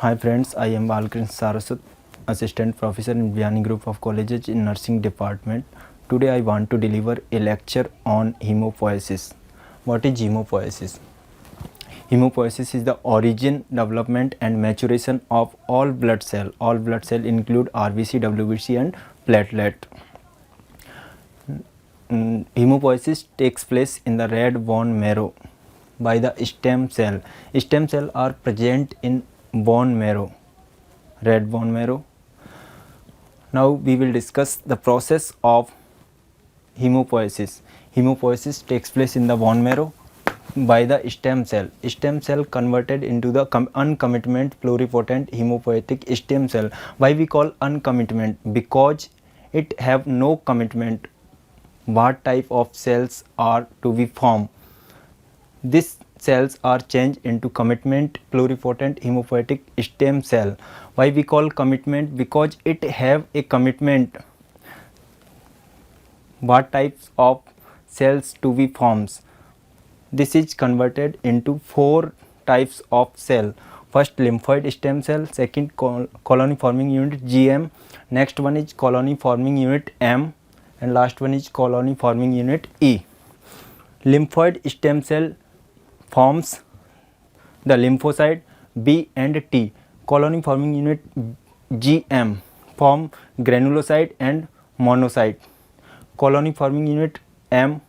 Hi friends, I am Balkrishna Saraswat, Assistant Professor in Vyani Group of Colleges in Nursing Department. Today I want to deliver a lecture on hemopoiesis. What is hemopoiesis? Hemopoiesis is the origin, development and maturation of all blood cell. All blood cell include RBC, WBC and platelet. Hemopoiesis takes place in the red bone marrow by the stem cell. Stem cells are present in bone marrow, red bone marrow. Now we will discuss the process of hemopoiesis. Hemopoiesis takes place in the bone marrow by the stem cell. Stem cell converted into the uncommitment pluripotent hemopoietic stem cell. Why we call uncommitment? Because it have no commitment. What type of cells are to be formed? These cells are changed into commitment pluripotent hemopoietic stem cell. Why we call commitment? Because it have a commitment. What types of cells to be formed? This is converted into 4 types of cell. First, lymphoid stem cell. Second, colony forming unit GM. Next one is colony forming unit M, and last one is colony forming unit E. Lymphoid stem cell forms the lymphocyte B and T. Colony forming unit GM form granulocyte and monocyte. Colony forming unit M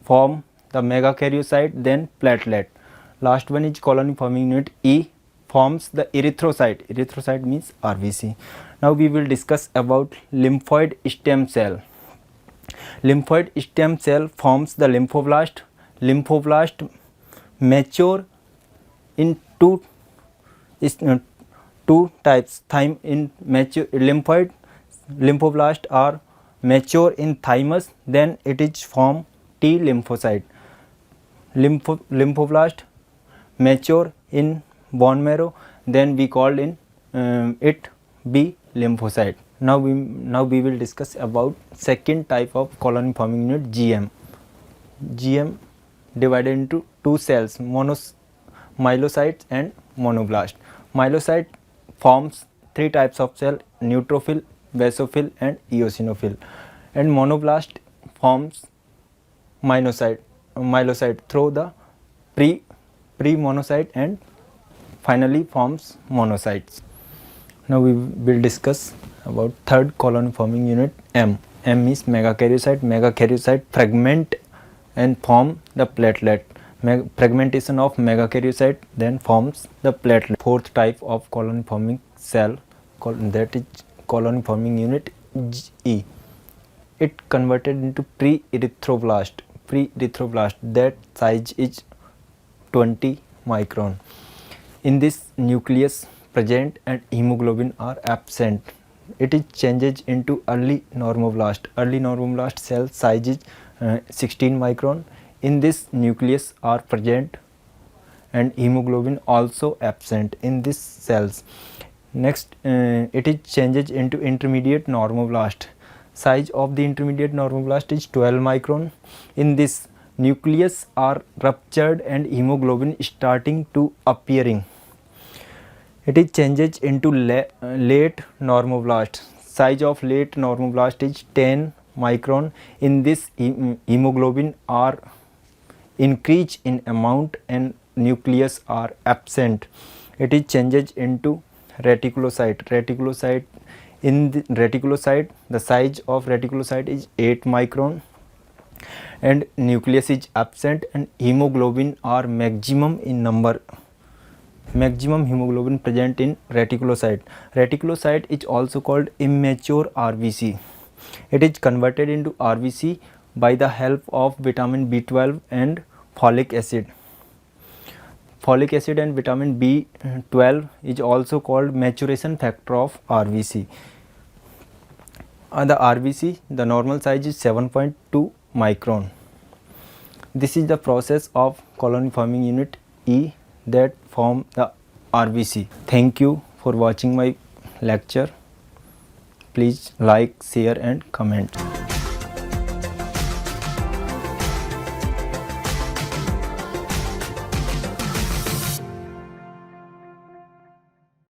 form the megakaryocyte, then platelet. Last one is colony forming unit E forms the erythrocyte. Erythrocyte means RBC. Now we will discuss about lymphoid stem cell. Lymphoid stem cell forms the lymphoblast. Lymphoblast mature in two types. In mature lymphoblast are mature in thymus, then it is form T lymphocyte. Lymphoblast mature in bone marrow, then we called in it B lymphocyte. Now we will discuss about second type of colony forming unit GM. GM divided into 2 cells, myelocytes and monoblast. Myelocyte forms 3 types of cell: neutrophil, basophil and eosinophil, and monoblast forms myelocyte through the pre-monocyte and finally forms monocytes. Now we will discuss about third colony forming unit M. M is megakaryocyte. Megakaryocyte fragment and form the platelet. Fragmentation of megakaryocyte then forms the platelet. Fourth type of colony forming cell, that is colony forming unit E. It converted into pre-erythroblast. That size is 20 micron. In this nucleus present and hemoglobin are absent. It is changes into early normoblast. Early normoblast cell size is 16 micron. In this nucleus are present and hemoglobin also absent in these cells. Next, it is changes into intermediate normoblast. Size of the intermediate normoblast is 12 micron. In this nucleus are ruptured and hemoglobin starting to appearing. It is changes into late normoblast. Size of late normoblast is 10 micron. In this hemoglobin are increase in amount and nucleus are absent. It is changes into reticulocyte. In the reticulocyte, the size of reticulocyte is 8 micron and nucleus is absent and hemoglobin are maximum in number. Maximum hemoglobin present in reticulocyte. Reticulocyte is also called immature RBC. It is converted into RBC by the help of vitamin B12 and folic acid. Folic acid and vitamin B12 is also called maturation factor of RBC. The RBC, the normal size is 7.2 micron. This is the process of colony forming unit E that form the RBC. Thank you for watching my lecture. Please like, share and comment.